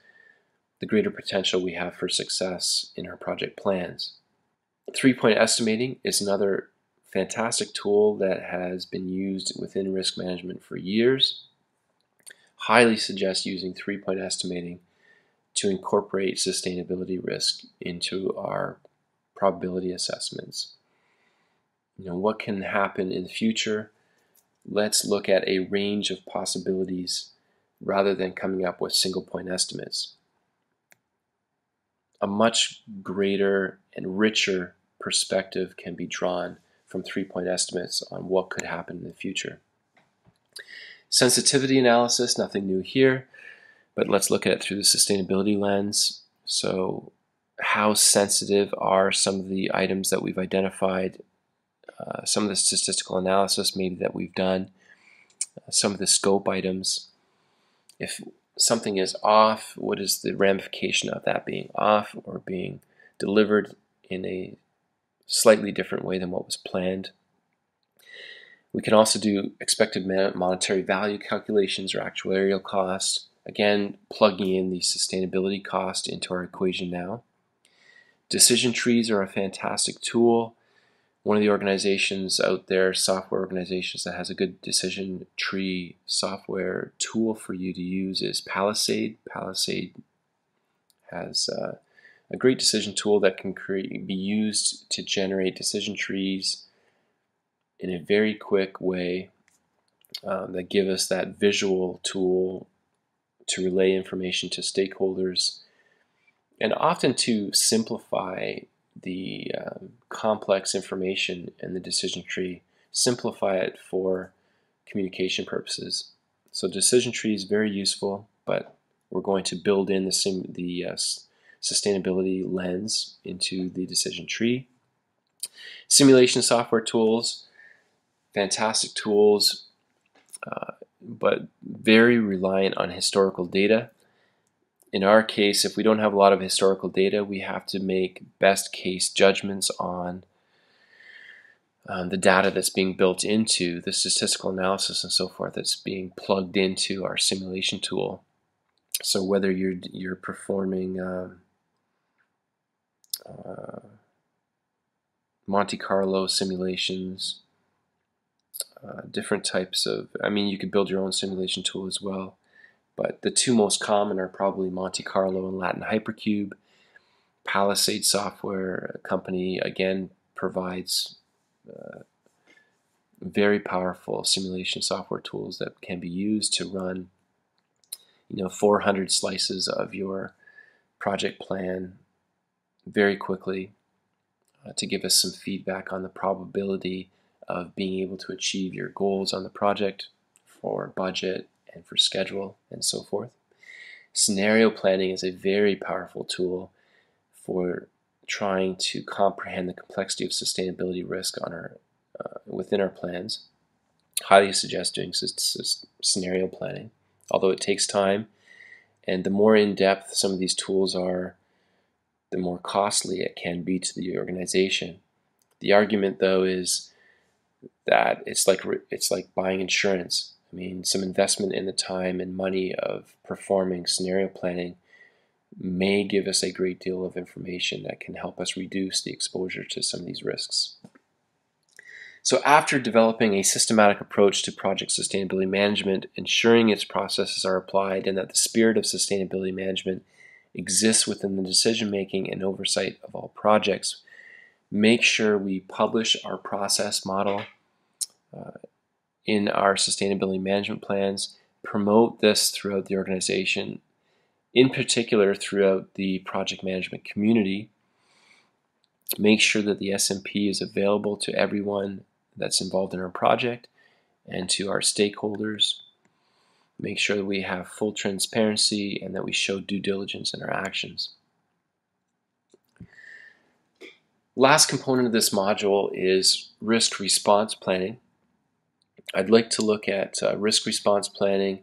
the greater potential we have for success in our project plans. 3-point estimating is another fantastic tool that has been used within risk management for years. Highly suggest using 3-point estimating to incorporate sustainability risk into our probability assessments. What can happen in the future? Let's look at a range of possibilities rather than coming up with single-point estimates. A much greater and richer perspective can be drawn from 3-point estimates on what could happen in the future. Sensitivity analysis, nothing new here, but let's look at it through the sustainability lens. So how sensitive are some of the items that we've identified, some of the statistical analysis maybe that we've done, some of the scope items. If something is off, what is the ramification of that being off or being delivered in a slightly different way than what was planned. We can also do expected monetary value calculations or actuarial costs, again plugging in the sustainability cost into our equation now. Decision trees are a fantastic tool. One of the organizations out there, software organizations, that has a good decision tree software tool for you to use is Palisade. Palisade has a great decision tool that can be used to generate decision trees in a very quick way that give us that visual tool to relay information to stakeholders and often to simplify the complex information in the decision tree, simplify it for communication purposes. So decision tree is very useful, but we're going to build in the sustainability lens into the decision tree. Simulation software tools, fantastic tools, but very reliant on historical data. In our case, if we don't have a lot of historical data, we have to make best case judgments on the data that's being built into the statistical analysis and so forth that's being plugged into our simulation tool. So whether you're performing Monte Carlo simulations, different types of, you could build your own simulation tool as well. But the two most common are probably Monte Carlo and Latin Hypercube. Palisade software company, again, provides very powerful simulation software tools that can be used to run 400 slices of your project plan very quickly to give us some feedback on the probability of being able to achieve your goals on the project for budget and for schedule and so forth. Scenario planning is a very powerful tool for trying to comprehend the complexity of sustainability risk on our within our plans. Highly suggest doing scenario planning, although it takes time, and the more in-depth some of these tools are, the more costly it can be to the organization. The argument, though, is that it's like buying insurance. Some investment in the time and money of performing scenario planning may give us a great deal of information that can help us reduce the exposure to some of these risks. So after developing a systematic approach to project sustainability management, ensuring its processes are applied and that the spirit of sustainability management exists within the decision-making and oversight of all projects, make sure we publish our process model in our sustainability management plans, promote this throughout the organization, in particular throughout the project management community. Make sure that the SMP is available to everyone that's involved in our project and to our stakeholders. Make sure that we have full transparency and that we show due diligence in our actions. Last component of this module is risk response planning. I'd like to look at risk response planning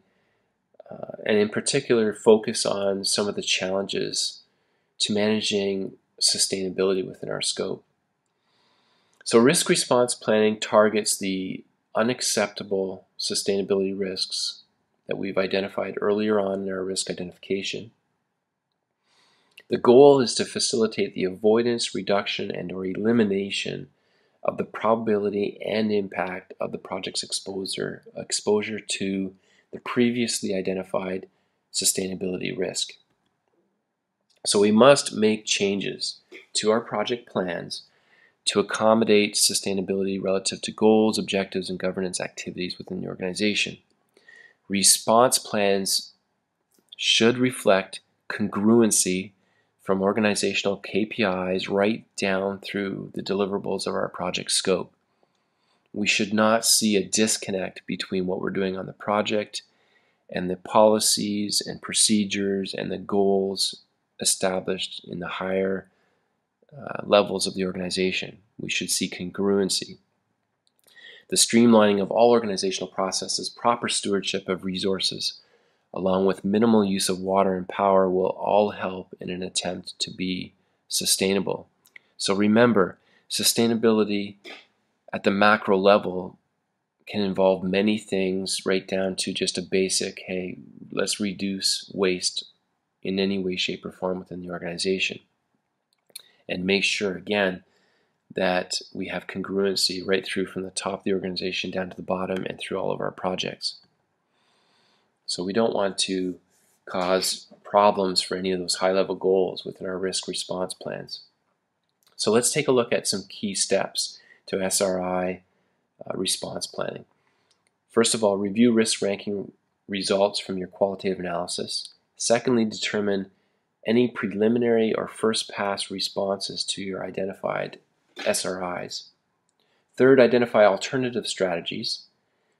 and in particular focus on some of the challenges to managing sustainability within our scope. So risk response planning targets the unacceptable sustainability risks that we've identified earlier on in our risk identification. The goal is to facilitate the avoidance, reduction, and or elimination of the probability and impact of the project's exposure to the previously identified sustainability risk. So we must make changes to our project plans to accommodate sustainability relative to goals, objectives, and governance activities within the organization. Response plans should reflect congruency from organizational KPIs right down through the deliverables of our project scope. We should not see a disconnect between what we're doing on the project and the policies and procedures and the goals established in the higher levels of the organization. We should see congruency. The streamlining of all organizational processes, proper stewardship of resources, along with minimal use of water and power, will all help in an attempt to be sustainable. So remember, sustainability at the macro level can involve many things, right down to just a basic, hey, let's reduce waste in any way, shape, or form within the organization. And make sure, again, that we have congruency right through from the top of the organization down to the bottom and through all of our projects. So we don't want to cause problems for any of those high-level goals within our risk response plans. So let's take a look at some key steps to SRI response planning. First of all, review risk ranking results from your qualitative analysis. Secondly, determine any preliminary or first pass responses to your identified SRIs. Third, identify alternative strategies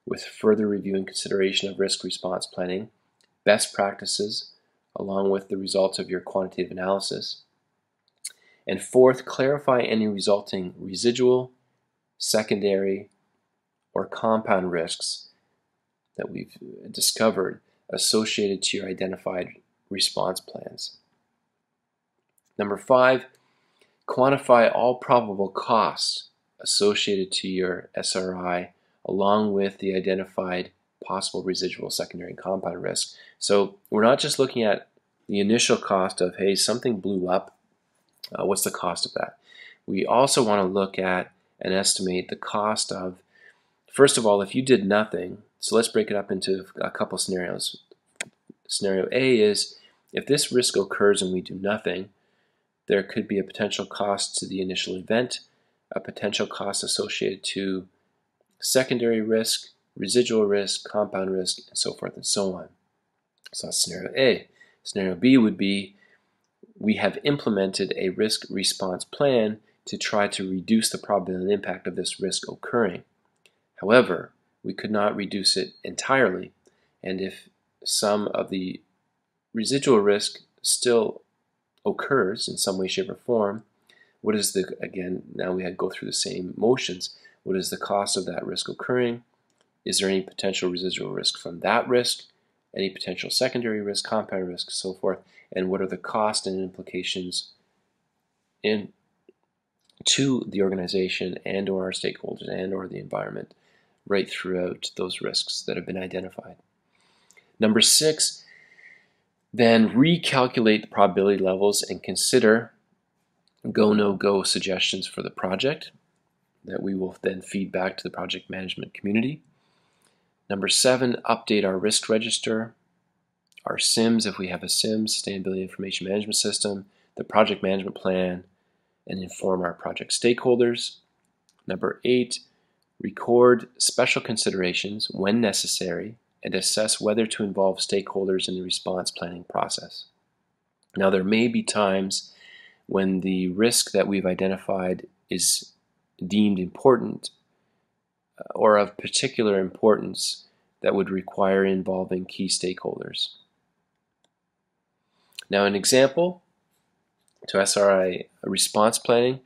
with further review and consideration of risk response planning, best practices, along with the results of your quantitative analysis. And fourth, clarify any resulting residual, secondary, or compound risks that we've discovered associated to your identified response plans. Number 5, quantify all probable costs associated to your SRI along with the identified possible residual, secondary, and compound risk. So we're not just looking at the initial cost of, hey, something blew up, what's the cost of that? We also want to look at and estimate the cost of, first of all, if you did nothing. So let's break it up into a couple scenarios. Scenario A is, if this risk occurs and we do nothing, there could be a potential cost to the initial event, a potential cost associated to secondary risk, residual risk, compound risk, and so forth and so on. So that's scenario A. Scenario B would be, we have implemented a risk response plan to try to reduce the probability and impact of this risk occurring. However, we could not reduce it entirely, and if some of the residual risk still occurs in some way, shape, or form, what is the, again, now we had to go through the same motions. What is the cost of that risk occurring? Is there any potential residual risk from that risk? Any potential secondary risk, compound risk, so forth? And what are the costs and implications to the organization and or our stakeholders and or the environment right throughout those risks that have been identified? Number 6, then recalculate the probability levels and consider go, no-go suggestions for the project that we will then feed back to the project management community. Number 7, update our risk register, our SIMs if we have a SIM, Sustainability Information Management System, the project management plan, and inform our project stakeholders. Number 8, record special considerations when necessary and assess whether to involve stakeholders in the response planning process. Now, there may be times when the risk that we've identified is deemed important or of particular importance that would require involving key stakeholders. Now, an example to SRI response planning,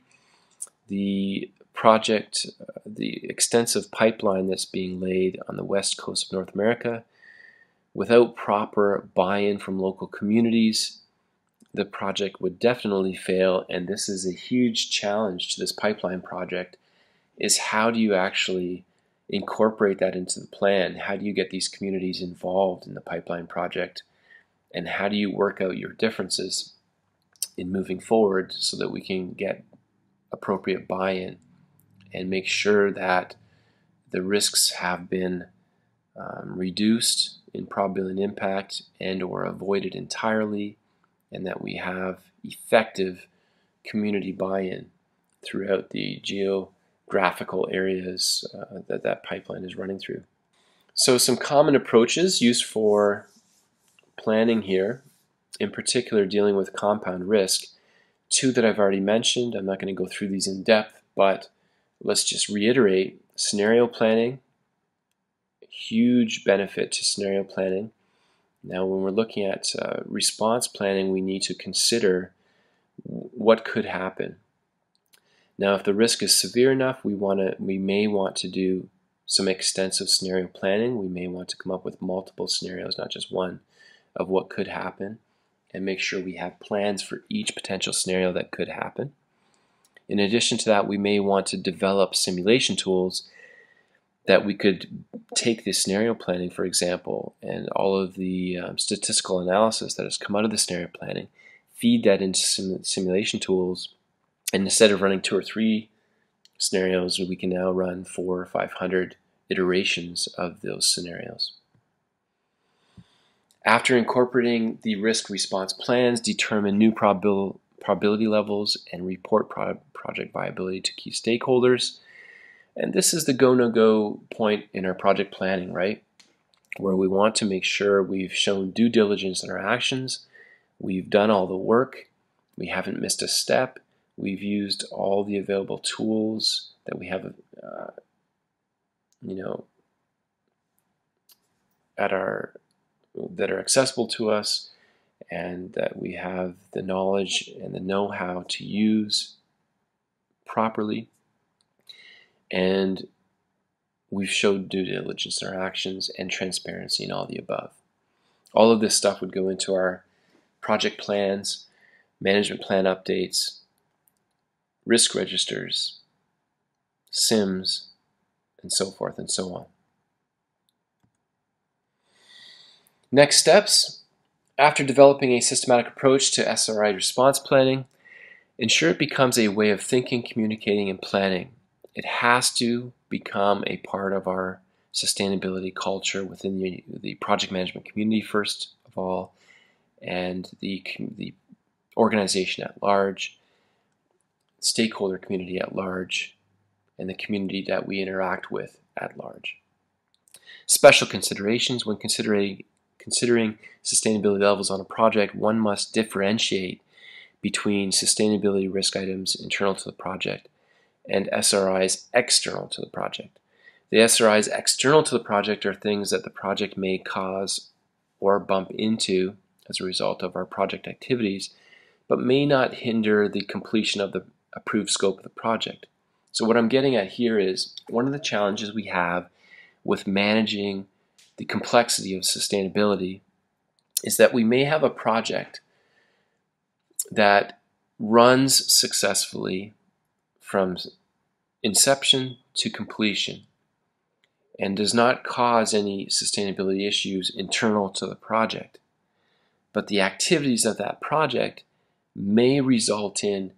the project, the extensive pipeline that's being laid on the west coast of North America, without proper buy-in from local communities, the project would definitely fail, and this is a huge challenge to this pipeline project, is how do you actually incorporate that into the plan? How do you get these communities involved in the pipeline project? And how do you work out your differences in moving forward so that we can get appropriate buy-in and make sure that the risks have been reduced in probability and impact and or avoided entirely, and that we have effective community buy-in throughout the geographical areas that pipeline is running through. So some common approaches used for planning here, in particular dealing with compound risk. 2 that I've already mentioned. I'm not going to go through these in depth, but let's just reiterate. Scenario planning, huge benefit to scenario planning. Now, when we're looking at response planning, we need to consider what could happen. Now, if the risk is severe enough, we may want to do some extensive scenario planning. We may want to come up with multiple scenarios, not just one. of what could happen and make sure we have plans for each potential scenario that could happen. In addition to that, we may want to develop simulation tools that we could take the scenario planning, for example, and all of the statistical analysis that has come out of the scenario planning, feed that into simulation tools, and instead of running 2 or 3 scenarios, we can now run 400 or 500 iterations of those scenarios. After incorporating the risk response plans, determine new probability levels and report project viability to key stakeholders. And this is the go, no go point in our project planning, right? Where we want to make sure we've shown due diligence in our actions, we've done all the work, we haven't missed a step, we've used all the available tools that we have, that are accessible to us, and that we have the knowledge and the know-how to use properly. And we've showed due diligence in our actions and transparency in all the above. All of this stuff would go into our project plans, management plan updates, risk registers, SIMs, and so forth and so on. Next steps. After developing a systematic approach to SRI response planning, ensure it becomes a way of thinking, communicating, and planning. It has to become a part of our sustainability culture within the project management community, first of all, and the organization at large, stakeholder community at large, and the community that we interact with at large. Special considerations. When considering sustainability levels on a project, one must differentiate between sustainability risk items internal to the project and SRIs external to the project. The SRIs external to the project are things that the project may cause or bump into as a result of our project activities, but may not hinder the completion of the approved scope of the project. So what I'm getting at here is one of the challenges we have with managing the complexity of sustainability is that we may have a project that runs successfully from inception to completion and does not cause any sustainability issues internal to the project. But the activities of that project may result in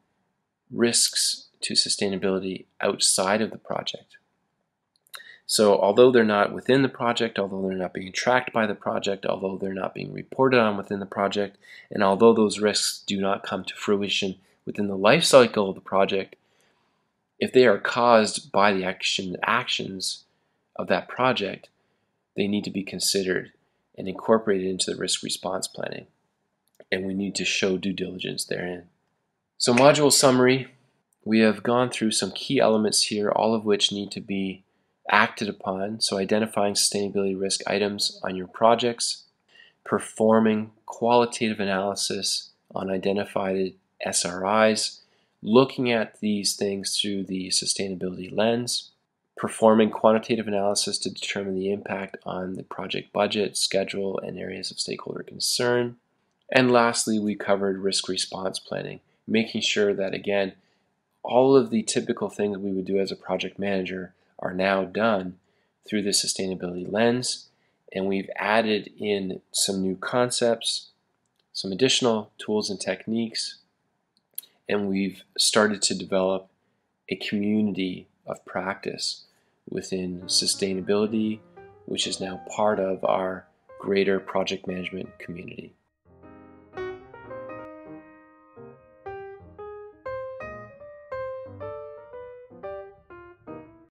risks to sustainability outside of the project. So although they're not within the project, although they're not being tracked by the project, although they're not being reported on within the project, and although those risks do not come to fruition within the life cycle of the project, if they are caused by the actions of that project, they need to be considered and incorporated into the risk response planning. And we need to show due diligence therein. So module summary, we have gone through some key elements here, all of which need to be acted upon. So identifying sustainability risk items on your projects, performing qualitative analysis on identified SRIs, looking at these things through the sustainability lens, performing quantitative analysis to determine the impact on the project budget, schedule, and areas of stakeholder concern. And lastly, we covered risk response planning, making sure that, again, all of the typical things we would do as a project manager are now done through the sustainability lens, and we've added in some new concepts, some additional tools and techniques, and we've started to develop a community of practice within sustainability, which is now part of our greater project management community.